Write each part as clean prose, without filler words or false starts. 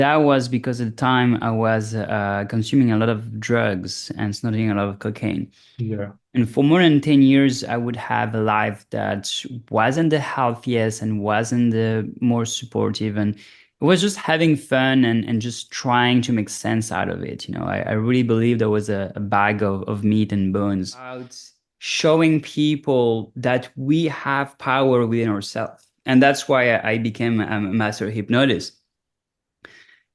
That was because at the time I was consuming a lot of drugs and snorting a lot of cocaine. Yeah. And for more than 10 years, I would have a life that wasn't the healthiest and wasn't the more supportive. And it was just having fun and just trying to make sense out of it. I really believe there was a bag of meat and bones about showing people that we have power within ourselves. And that's why I became a master hypnotist,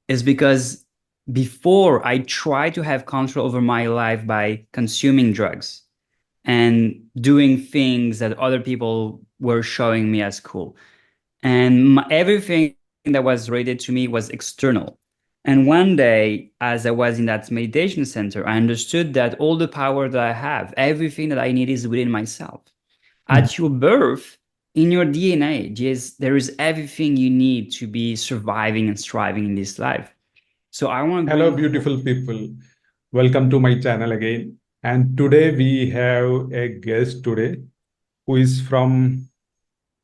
is because before I tried to have control over my life by consuming drugs and doing things that other people were showing me as cool. And everything that was rated to me was external. And one day, as I was in that meditation center, I understood that all the power that I have, everything that I need is within myself. Mhm. At your birth, in your DNA, there is everything you need to be surviving and striving in this life. So I want to Hello, bring hope. beautiful people. Welcome to my channel again. And today we have a guest today who is from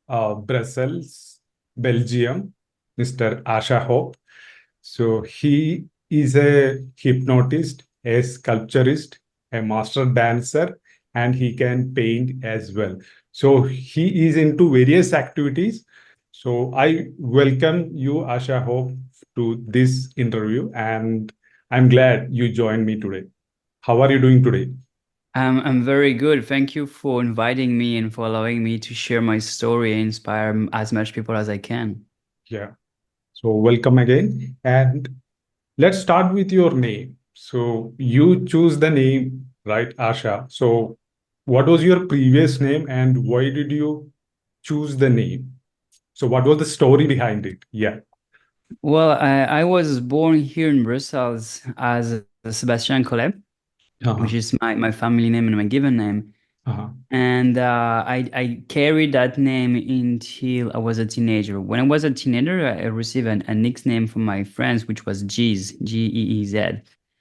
Brussels, Belgium, Mr. Asha Hope. So he is a hypnotist, a sculpturist, a master dancer, and he can paint as well. So he is into various activities. So I welcome you, Asha Hope, to this interview, and I'm glad you joined me today. How are you doing today? I'm very good. Thank you for inviting me and for allowing me to share my story and inspire as much people as I can. Yeah. So welcome again. And let's start with your name. So you choose the name, right, Asha? So what was your previous name and why did you choose the name? So what was the story behind it? Yeah. Well, I was born here in Brussels as Sebastian Collet, which Uh-huh. is my family name and my given name. Uh-huh. And I carried that name until I was a teenager. When I was a teenager, I received a nickname from my friends, which was Jeez, Geez.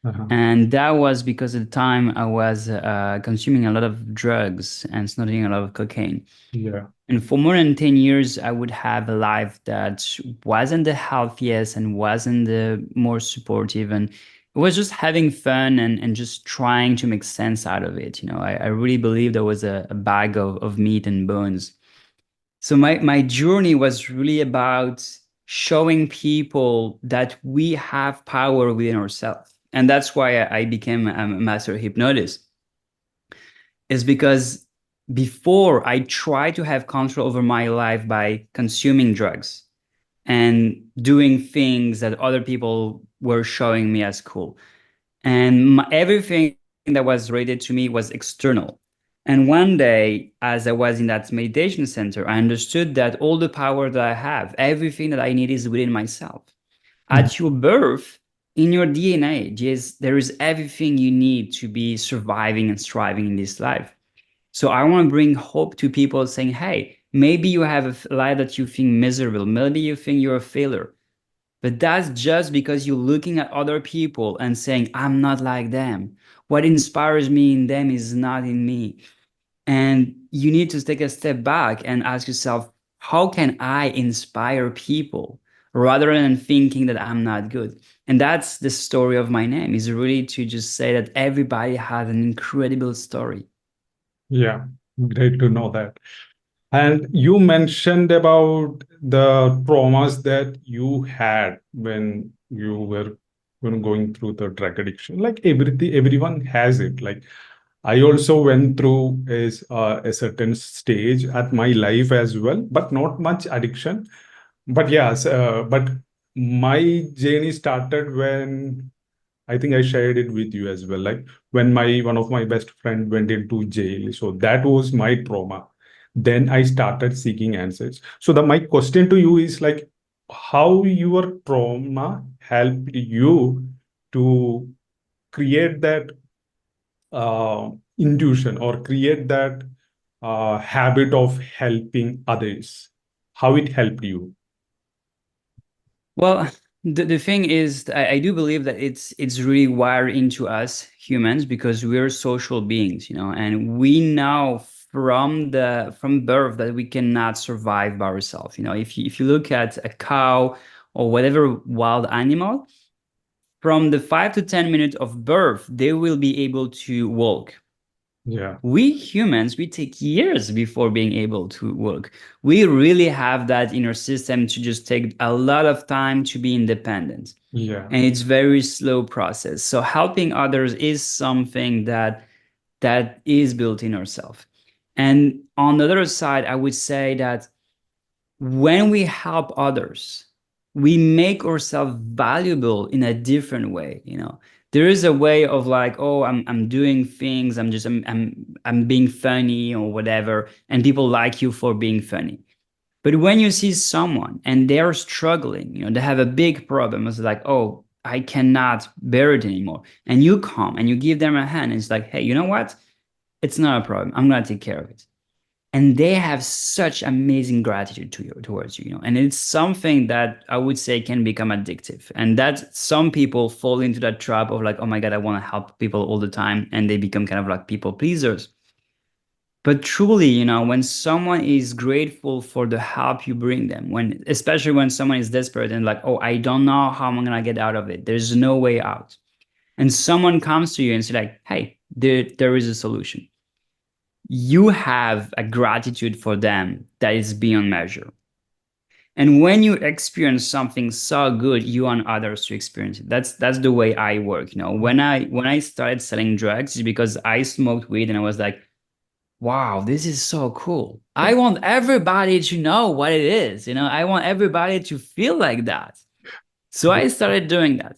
Uh-huh. And that was because at the time I was consuming a lot of drugs and snorting a lot of cocaine. Yeah. And for more than 10 years, I would have a life that wasn't the healthiest and wasn't the more supportive. And it was just having fun and just trying to make sense out of it. I really believe there was a bag of meat and bones. So my journey was really about showing people that we have power within ourselves. And that's why I became a master hypnotist, is because before I tried to have control over my life by consuming drugs and doing things that other people were showing me as cool. And everything that was rated to me was external. And one day, as I was in that meditation center, I understood that all the power that I have, everything that I need is within myself. Mhm. At your birth, in your DNA, there is everything you need to be surviving and striving in this life. So I want to bring hope to people saying, hey, maybe you have a life that you think miserable. Maybe you think you're a failure. But that's just because you're looking at other people and saying, I'm not like them. What inspires me in them is not in me. And you need to take a step back and ask yourself, how can I inspire people rather than thinking that I'm not good? And that's the story of my name, is really to just say that everybody has an incredible story. Yeah. Great to know that. And you mentioned about the traumas that you had when you were going through the drug addiction. Like everything, everyone has it. Like I also went through a certain stage at my life as well, but not much addiction. But yes, but my journey started when I think I shared it with you as well. Like when my one of my best friend went into jail, so that was my trauma. Then I started seeking answers. So the my question to you is like, how your trauma helped you to create that intuition or create that habit of helping others? How it helped you? Well, the thing is, I do believe that it's really wired into us humans because we're social beings, and we know from birth that we cannot survive by ourselves. If you look at a cow or whatever wild animal, from the 5 to 10 minutes of birth, they will be able to walk. Yeah. We humans, we take years before being able to walk. We really have that inner system to just take a lot of time to be independent. Yeah. And it's very slow process. So helping others is something that is built in ourselves. And on the other side, I would say that when we help others, we make ourselves valuable in a different way. There is a way of like, oh, I'm doing things, I'm being funny or whatever, and people like you for being funny. But when you see someone and they're struggling, they have a big problem, it's like, oh, I cannot bear it anymore, and you come and you give them a hand, and it's like, hey, you know what, it's not a problem, I'm gonna take care of it. And they have such amazing gratitude towards you, and it's something that I would say can become addictive, and that some people fall into that trap of like, oh my god, I want to help people all the time, and they become kind of like people pleasers. But truly, when someone is grateful for the help you bring them, especially when someone is desperate and like, oh, I don't know how I'm gonna get out of it, there's no way out, and someone comes to you and say like, hey, there is a solution, you have a gratitude for them that is beyond measure. And when you experience something so good, you want others to experience it. That's the way I work. When I started selling drugs, it's because I smoked weed and I was like, wow, this is so cool. I want everybody to know what it is. I want everybody to feel like that. So I started doing that.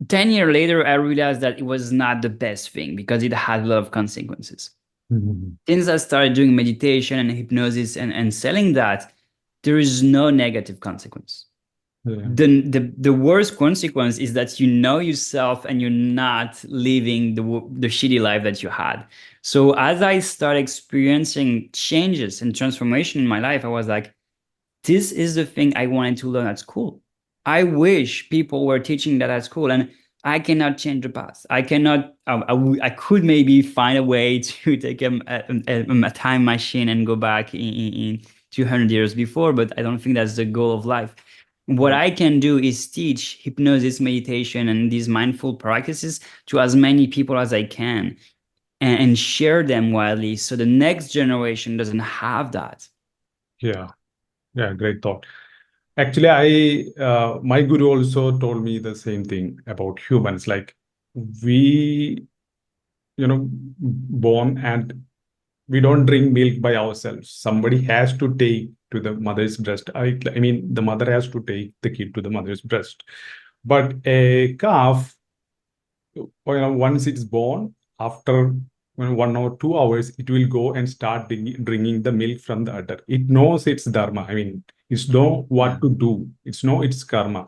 10 years later, I realized that it was not the best thing because it had a lot of consequences. Mhm. Since I started doing meditation and hypnosis and selling that, there is no negative consequence. Yeah. The worst consequence is that you know yourself and you're not living the shitty life that you had. So as I started experiencing changes and transformation in my life, I was like, this is the thing I wanted to learn at school. I wish people were teaching that at school, and I cannot change the past. I cannot. I could maybe find a way to take a time machine and go back in 200 years before, but I don't think that's the goal of life. What Yeah. I can do is teach hypnosis, meditation, and these mindful practices to as many people as I can, and share them widely so the next generation doesn't have that. Yeah. Yeah. Great thought. Actually, my guru also told me the same thing about humans. Like we, born and we don't drink milk by ourselves. Somebody has to take to the mother's breast. I mean, the mother has to take the kid to the mother's breast. But a calf, once it's born, after 1 or 2 hours, it will go and start drinking the milk from the udder. It knows its dharma. I mean, it's know Yeah. what to do. It's know its karma.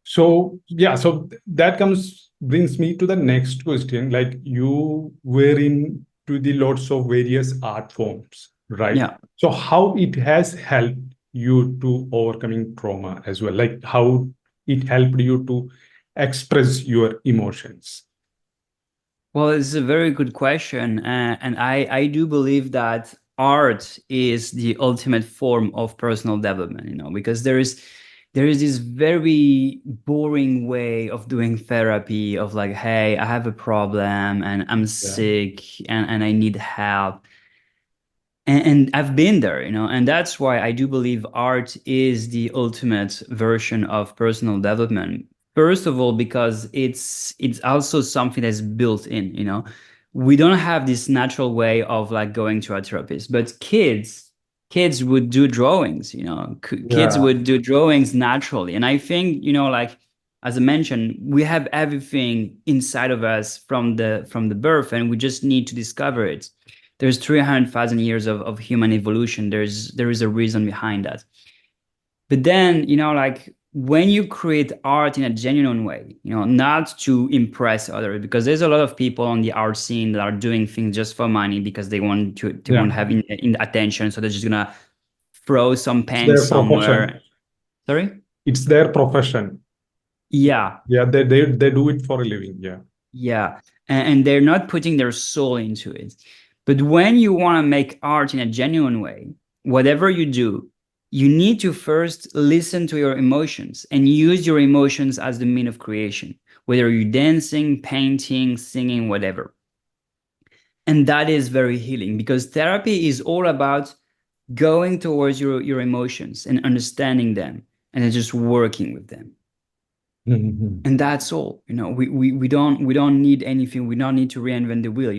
So yeah, so that comes brings me to the next question. Like you were into the lots of various art forms, right? Yeah. So how it has helped you to overcoming trauma as well? Like how it helped you to express your emotions? Well, it's a very good question, and I do believe that art is the ultimate form of personal development. Because there is this very boring way of doing therapy of like, hey, I have a problem and I'm Yeah, sick and I need help, and I've been there, and that's why I do believe art is the ultimate version of personal development. First of all, because it's also something that's built in, we don't have this natural way of like going to a therapist, but kids would do drawings, kids yeah, would do drawings naturally. And I think, like, as I mentioned, we have everything inside of us from the birth, and we just need to discover it. There's 300,000 years of human evolution. There is a reason behind that. But then, like, when you create art in a genuine way, not to impress others, because there's a lot of people on the art scene that are doing things just for money because they want yeah. to have in attention, so they're just gonna throw some It's paint their profession. somewhere. Sorry. It's their profession. Yeah. Yeah, they do it for a living. Yeah, Yeah, and they're not putting their soul into it. But when you want to make art in a genuine way, whatever you do, you need to first listen to your emotions and use your emotions as the mean of creation, whether you're dancing, painting, singing, whatever. And that is very healing because therapy is all about going towards your emotions and understanding them and then just working with them. Mhm. And that's all. We don't need anything. We don't need to reinvent the wheel.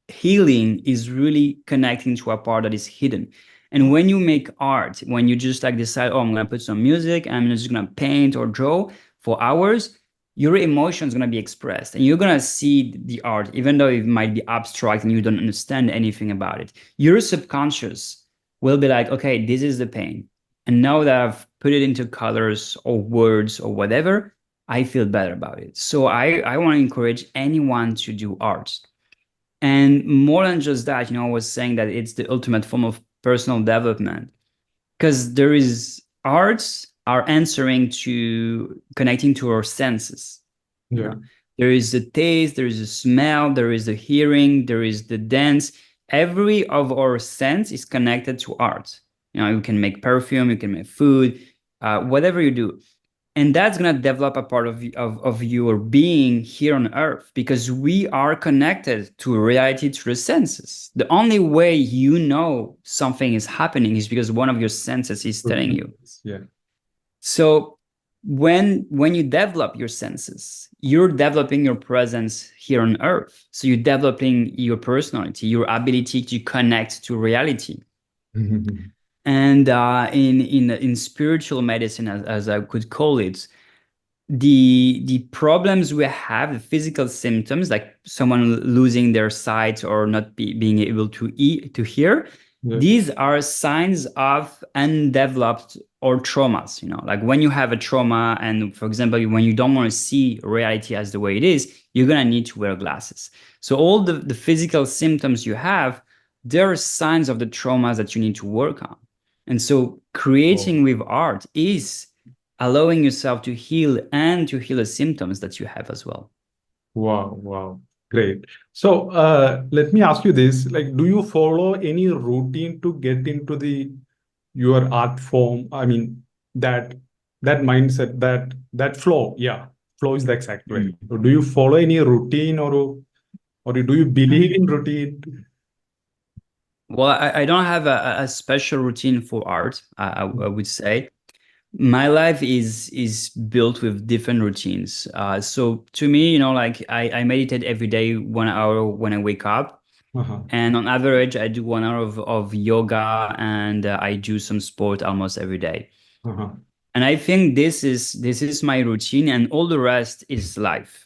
Healing is really connecting to a part that is hidden. And when you make art, when you just like decide, oh, I'm gonna put some music, and I'm just gonna paint or draw for hours, your emotions gonna be expressed, and you're gonna see the art, even though it might be abstract and you don't understand anything about it. Your subconscious will be like, okay, this is the pain, and now that I've put it into colors or words or whatever, I feel better about it. So I want to encourage anyone to do art, and more than just that, I was saying that it's the ultimate form of personal development because there is arts are answering to connecting to our senses. You Yeah. know, there is the taste, there is the smell, there is the hearing, there is the dance. Every of our sense is connected to art. You can make perfume, you can make food, whatever you do, and that's going to develop a part of your being here on earth because we are connected to reality through the senses. The only way something is happening is because one of your senses is telling you. Yeah. So when you develop your senses, you're developing your presence here on earth. So you're developing your personality, your ability to connect to reality. Mhm. And in spiritual medicine, as I could call it, the problems we have, the physical symptoms, like someone losing their sight or not being able to hear, Yeah. these are signs of undeveloped or traumas. Like when you have a trauma, and for example, when you don't want to see reality as the way it is, you're gonna need to wear glasses. So all the physical symptoms you have, there are signs of the traumas that you need to work on. And so Oh, creating with art is allowing yourself to heal and to heal the symptoms that you have as well. wow, wow. Great. So, let me ask you this, like, do you follow any routine to get into the your art form? I mean, that that mindset, that flow. Yeah, flow is the exact way. Mm. So do you follow any routine, or do you believe in routine? Well, I don't have a special routine for art, I would say. My life is built with different routines. So to me, like I meditate every day 1 hour when I wake up. Uh-huh. And on average, I do 1 hour of yoga, and I do some sport almost every day. Uh-huh. And I think this is my routine, and all the rest is life.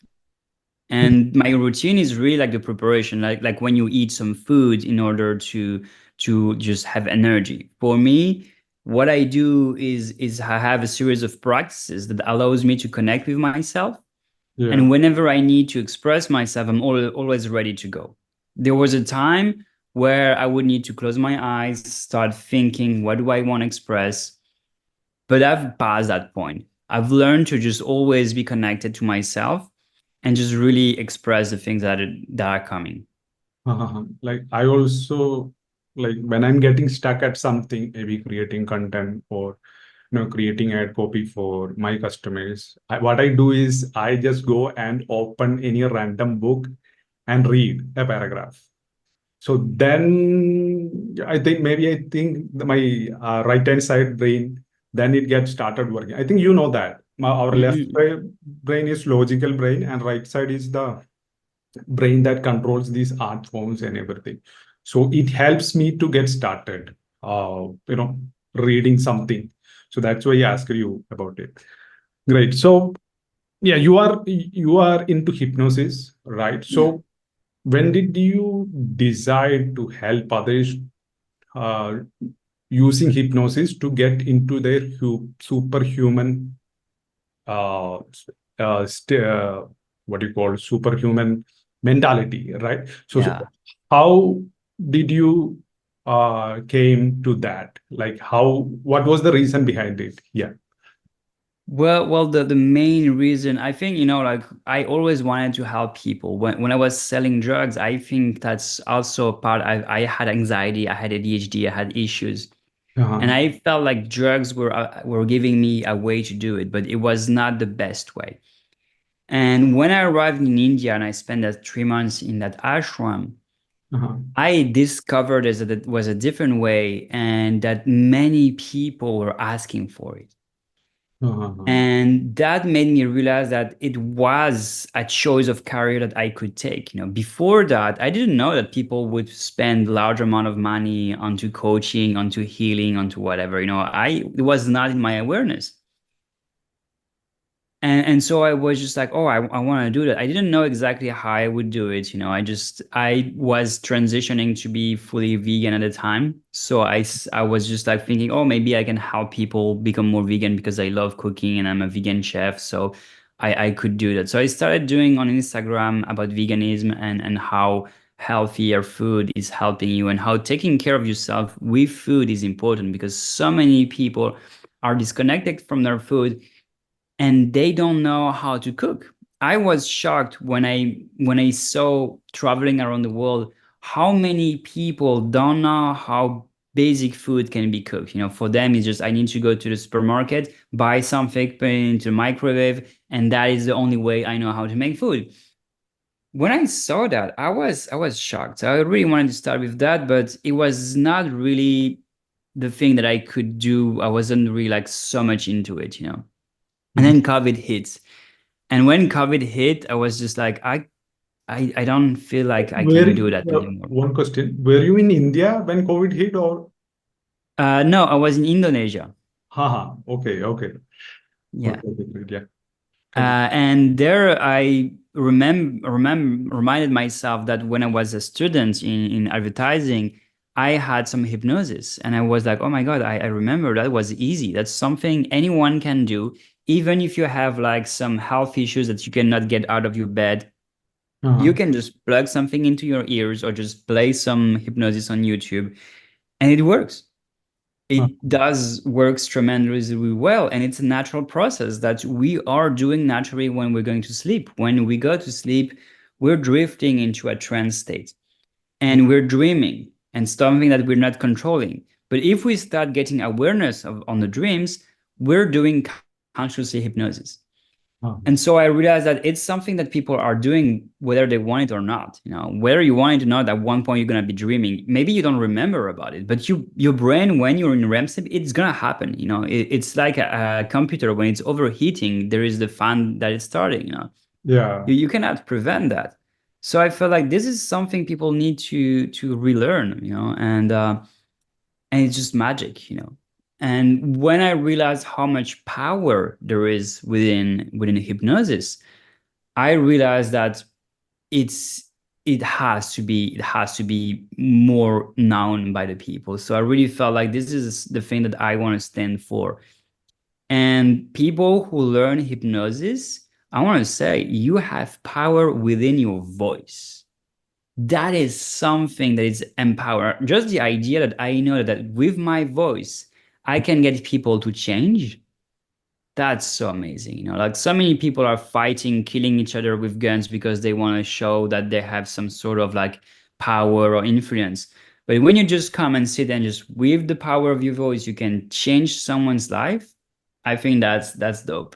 And my routine is really like the preparation, like when you eat some food in order to just have energy. For me, what I do is I have a series of practices that allows me to connect with myself, Yeah. and whenever I need to express myself, I'm always ready to go. There was a time where I would need to close my eyes, start thinking, what do I want to express? But I've passed that point. I've learned to just always be connected to myself and just really express the things that are coming. Like I also, like when I'm getting stuck at something, maybe creating content or creating ad copy for my customers. What I do is I just go and open any random book and read a paragraph. So then I think my right hand side brain, then it gets started working. I think you know that. Our left Mhm. brain is logical brain and right side is the brain that controls these art forms and everything. So it helps me to get started, reading something. So that's why I asked you about it. Great. So yeah, you are into hypnosis, right? Yeah. So when did you decide to help others uh, using hypnosis to get into their superhuman uh, st what do you call superhuman mentality, right? So Yeah. how did you came to that? Like what was the reason behind it? Yeah. Well, the main reason, I think, like I always wanted to help people. When I was selling drugs, I think that's also a part. I had anxiety, I had ADHD, I had issues. Uh-huh. And I felt like drugs were giving me a way to do it, but it was not the best way. And when I arrived in India and I spent that 3 months in that ashram, Uh-huh. I discovered that it was a different way and that many people were asking for it. Uh-huh. And that made me realize that it was a choice of career that I could take. Before that, I didn't know that people would spend large amount of money onto coaching, onto healing, onto whatever. It was not in my awareness. And so I was just like, oh, I want to do that. I didn't know exactly how I would do it. I was transitioning to be fully vegan at the time. So I was just like thinking, oh, maybe I can help people become more vegan because I love cooking and I'm a vegan chef. So I could do that. So I started doing on Instagram about veganism and how healthier food is helping you and how taking care of yourself with food is important because so many people are disconnected from their food and they don't know how to cook. I was shocked when I saw traveling around the world how many people don't know how basic food can be cooked. For them it's just I need to go to the supermarket, buy something, put it into the microwave, and that is the only way I know how to make food. When I saw that, I was shocked. I really wanted to start with that, but it was not really the thing that I could do. I wasn't really like so much into it. And Mhm. then COVID hits. And when COVID hit, I was just like, I don't feel like I Where, can do that anymore. one question, were you in India when COVID hit or? No, I was in Indonesia. Haha, okay, okay. Yeah. Okay, okay, great, yeah. Continue. And there I reminded myself that when I was a student in advertising, I had some hypnosis. And I was like, oh my God, I remember that was easy. That's something anyone can do. Even if you have like some health issues that you cannot get out of your bed, you Uh-huh. can just plug something into your ears or just play some hypnosis on YouTube and it works. It Uh-huh. does works tremendously well, and it's a natural process that we are doing naturally when we're going to sleep. When we go to sleep, we're drifting into a trance state and we're dreaming and something that we're not controlling. But if we start getting awareness on the dreams, we're doing consciously hypnosis. Uh-huh. And so I realized that it's something that people are doing whether they want it or not. Whether you want it or not, at one point you're gonna be dreaming. Maybe you don't remember about it, but your brain, when you're in REM sleep, it's gonna happen. It's like a computer when it's overheating, there is the fan that it's starting. Yeah. You cannot prevent that. So I felt like this is something people need to relearn, and it's just magic. And when I realized how much power there is within hypnosis, I realized that it's it has to be more known by the people. So I really felt like this is the thing that I want to stand for. And people who learn hypnosis, I want to say you have power within your voice. That is something that is empower. Just the idea that I know that with my voice, I can get people to change. That's so amazing. Like so many people are fighting, killing each other with guns because they want to show that they have some sort of like power or influence. But when you just come and sit and just with the power of your voice, you can change someone's life. I think that's dope.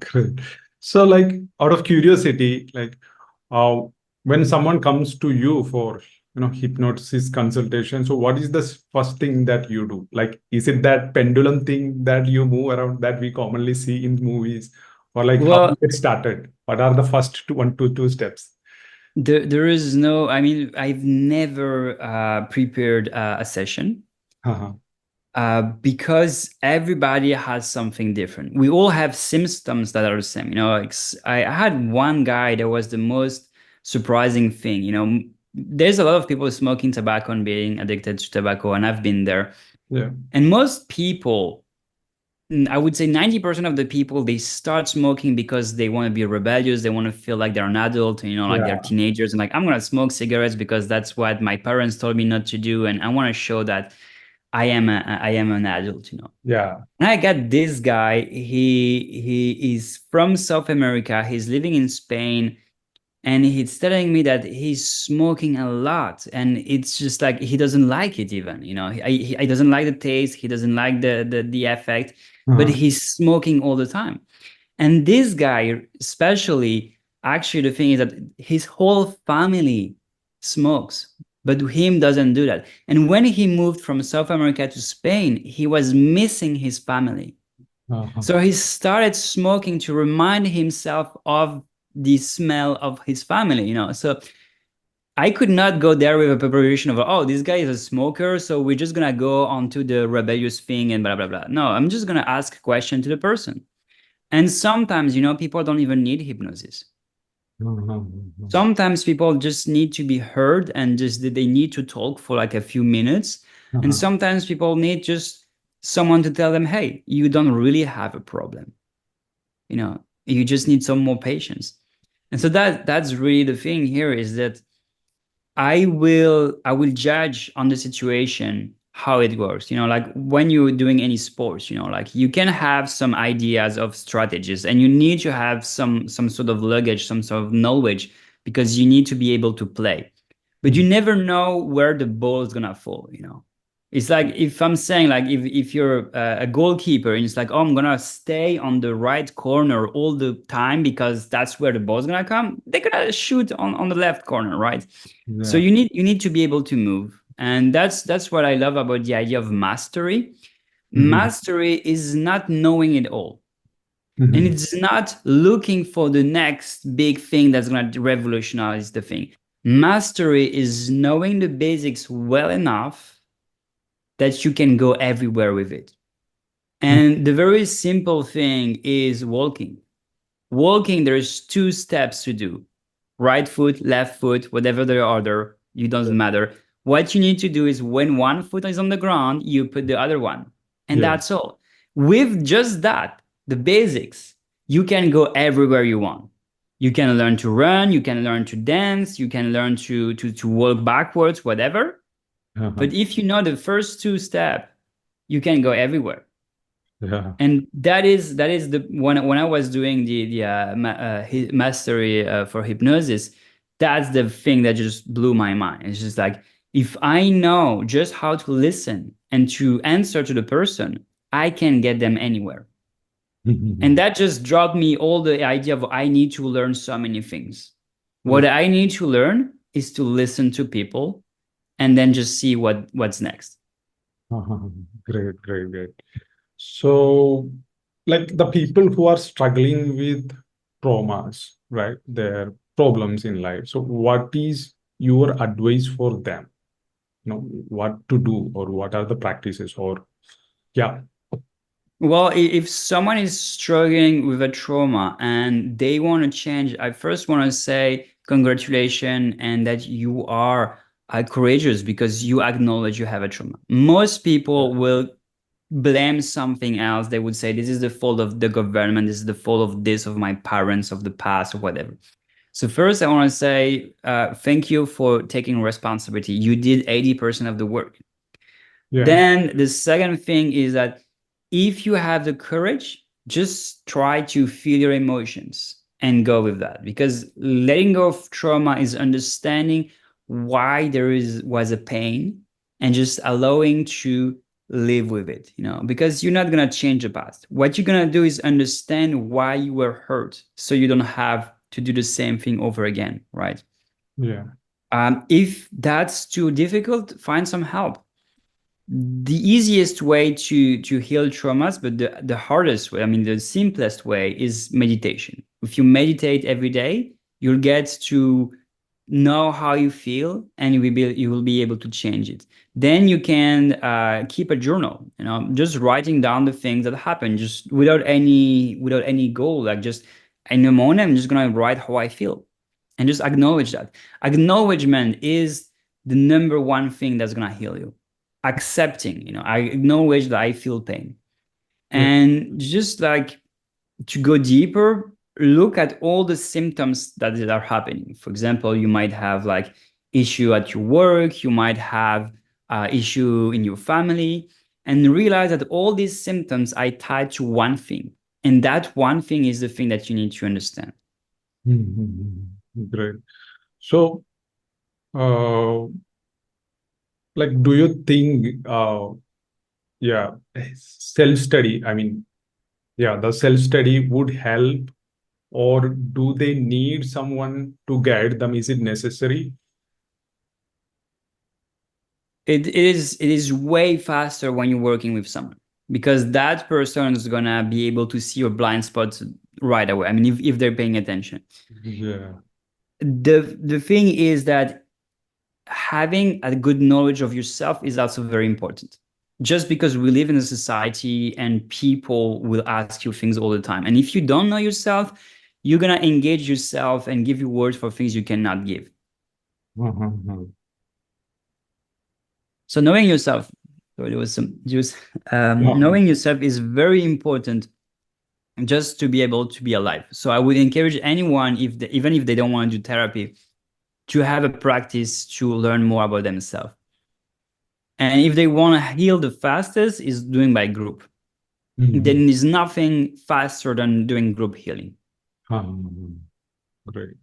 Great. So, like, out of curiosity, like, uh, when someone comes to you for, hypnosis consultation, so what is the first thing that you do? Like, is it that pendulum thing that you move around that we commonly see in movies, or like how you Well, get started? What are the first two steps? there is no, I mean, I've never prepared a session. Uh-huh. Because everybody has something different. We all have symptoms that are the same. Like I had one guy that was the most surprising thing. There's a lot of people smoking tobacco and being addicted to tobacco, and I've been there. Yeah. And most people, I would say 90% of the people, they start smoking because they want to be rebellious. They want to feel like they're an adult, like they're Yeah. teenagers. And like, I'm going to smoke cigarettes because that's what my parents told me not to do. And I want to show that I am an adult. Yeah. And I got this guy. He is from South America. He's living in Spain. and he's telling me that he's smoking a lot, and it's just like he doesn't like it even, he doesn't like the taste, he doesn't like the effect, but Uh-huh. he's smoking all the time. And this guy especially, actually the thing is that his whole family smokes, but him doesn't do that. And when he moved from South America to Spain, he was missing his family, Uh-huh. so he started smoking to remind himself of the smell of his family, So I could not go there with a preparation of, oh, this guy is a smoker, so we're just gonna go onto the rebellious thing and blah blah blah. No, I'm just gonna ask a question to the person. And sometimes, people don't even need hypnosis. Uh-huh. Sometimes people just need to be heard, and just they need to talk for like a few minutes. And Uh-huh. sometimes people need just someone to tell them, hey, you don't really have a problem. You just need some more patience. And so that's really the thing here, is that I will judge on the situation how it works. Like when you're doing any sports, like you can have some ideas of strategies, and you need to have some sort of luggage, some sort of knowledge, because you need to be able to play. But you never know where the ball is gonna fall. It's like, if I'm saying, like, if you're a goalkeeper, and it's like, oh, I'm gonna stay on the right corner all the time because that's where the ball's gonna come, they're gonna shoot on the left corner, right? So Yeah. you need to be able to move. And that's what I love about the idea of mastery. Mhm. Mastery is not knowing it all. And Mhm. it's not looking for the next big thing that's going to revolutionize the thing. Mastery is knowing the basics well enough that you can go everywhere with it. And the very simple thing is walking. Walking, there's two steps to do: right foot, left foot, whatever the order, it doesn't matter. What you need to do is, when one foot is on the ground, you put the other one. And Yeah. that's all. With just that, the basics, you can go everywhere you want. You can learn to run, you can learn to dance, you can learn to walk backwards, whatever. Uh-huh. But if you know the first two steps, you can go everywhere. Yeah. And that is the when I was doing the mastery for hypnosis, that's the thing that just blew my mind. It's just like, if I know just how to listen and to answer to the person, I can get them anywhere. And Mhm. that just dropped me all the idea of, I need to learn so many things. Yeah. What I need to learn is to listen to people, and then just see what's next. Uh-huh. Great, great, great. So, like the people who are struggling with traumas, right? Their problems in life. So, what is your advice for them? What to do, or what are the practices, or yeah. Well, if someone is struggling with a trauma and they want to change, I first want to say congratulations, and that you are courageous because you acknowledge you have a trauma. Most people will blame something else. They would say, this is the fault of the government, this is the fault of this, of my parents, of the past, or whatever. So first, I want to say thank you for taking responsibility. You did 80% of the work. Yeah. Then the second thing is that, if you have the courage, just try to feel your emotions and go with that. Because letting go of trauma is understanding why there was a pain, and just allowing to live with it, because you're not gonna change the past. What you're gonna do is understand why you were hurt, so you don't have to do the same thing over again, right? Yeah. If that's too difficult, find some help. The easiest way to heal traumas, but the hardest way, I mean, the simplest way, is meditation. If you meditate every day, you'll get to know how you feel, and you will be able to change it. Then you can keep a journal, just writing down the things that happen, just without any goal, like, just in the morning, I'm just gonna write how I feel, and just acknowledge that. Acknowledgement is the number one thing that's gonna heal you. Accepting, I acknowledge that I feel pain. Yeah. And just like, to go deeper, look at all the symptoms that are happening. For example, you might have like issue at your work, you might have issue in your family, and realize that all these symptoms are tied to one thing. And that one thing is the thing that you need to understand. Mhm. Great. So, uh, like, do you think, yeah, self-study, I mean, yeah, the self-study would help, or do they need someone to guide them? Is it necessary? It is way faster when you're working with someone, because that person is gonna be able to see your blind spots right away. I mean, if they're paying attention. Yeah. The thing is that having a good knowledge of yourself is also very important. Just because we live in a society and people will ask you things all the time. And if you don't know yourself, you're gonna engage yourself and give you words for things you cannot give. Mhm. So knowing yourself, so there was some juice. Yeah. Knowing yourself is very important just to be able to be alive. So I would encourage anyone, even if they don't want to do therapy, to have a practice to learn more about themselves. And if they want to heal the fastest, is doing by group. Mhm. Then there's nothing faster than doing group healing. Great.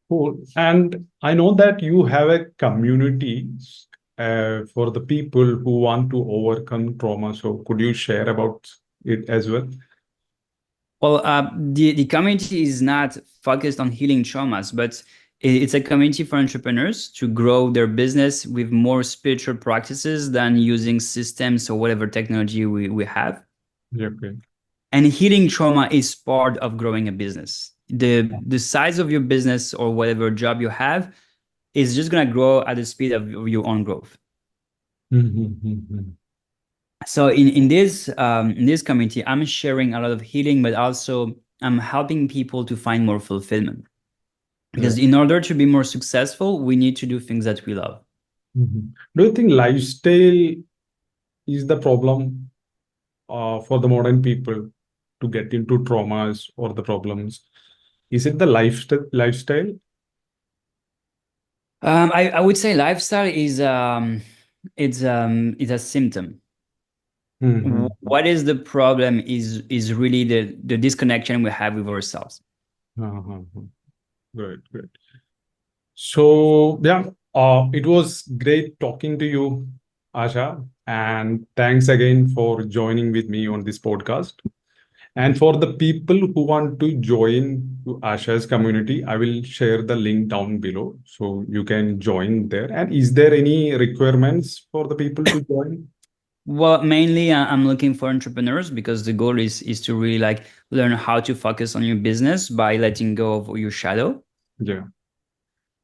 Cool. And I know that you have a community for the people who want to overcome trauma. So could you share about it as well? Well, the community is not focused on healing traumas, but it's a community for entrepreneurs to grow their business with more spiritual practices than using systems or whatever technology we have. Yeah, okay. And healing trauma is part of growing a business. The size of your business or whatever job you have is just gonna grow at the speed of your own growth. Mhm. So in this community, I'm sharing a lot of healing, but also I'm helping people to find more fulfillment. Because Great. in order to be more successful, we need to do things that we love. Do you think lifestyle is the problem for the modern people to get into traumas or the problems? Is it the lifestyle? I would say lifestyle is it's a symptom. Mhm. What is the problem is really the disconnection we have with ourselves. Uh-huh. Great, great. So yeah, it was great talking to you, Asha, and thanks again for joining with me on this podcast. And for the people who want to join to Asha's community, I will share the link down below so you can join there. And is there any requirements for the people to join? Well, mainly I'm looking for entrepreneurs because the goal is to really like learn how to focus on your business by letting go of your shadow. Yeah,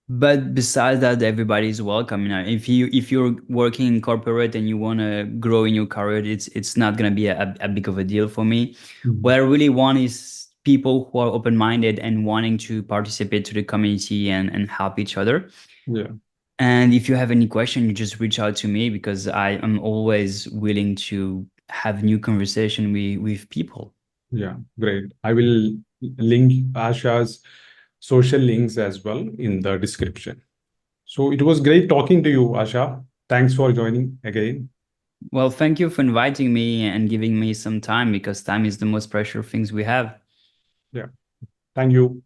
But besides that, everybody is welcome. If you're working in corporate and you want to grow in your career, it's not gonna be a big of a deal for me. What mhm. I really want is people who are open-minded and wanting to participate to the community and help each other. Yeah, And if you have any question, you just reach out to me because I am always willing to have new conversation with people. yeah, great. I will link Asha's social links as well in the description. So it was great talking to you, Asha. Thanks for joining again. Well, thank you for inviting me and giving me some time because time is the most precious things we have. Yeah, thank you.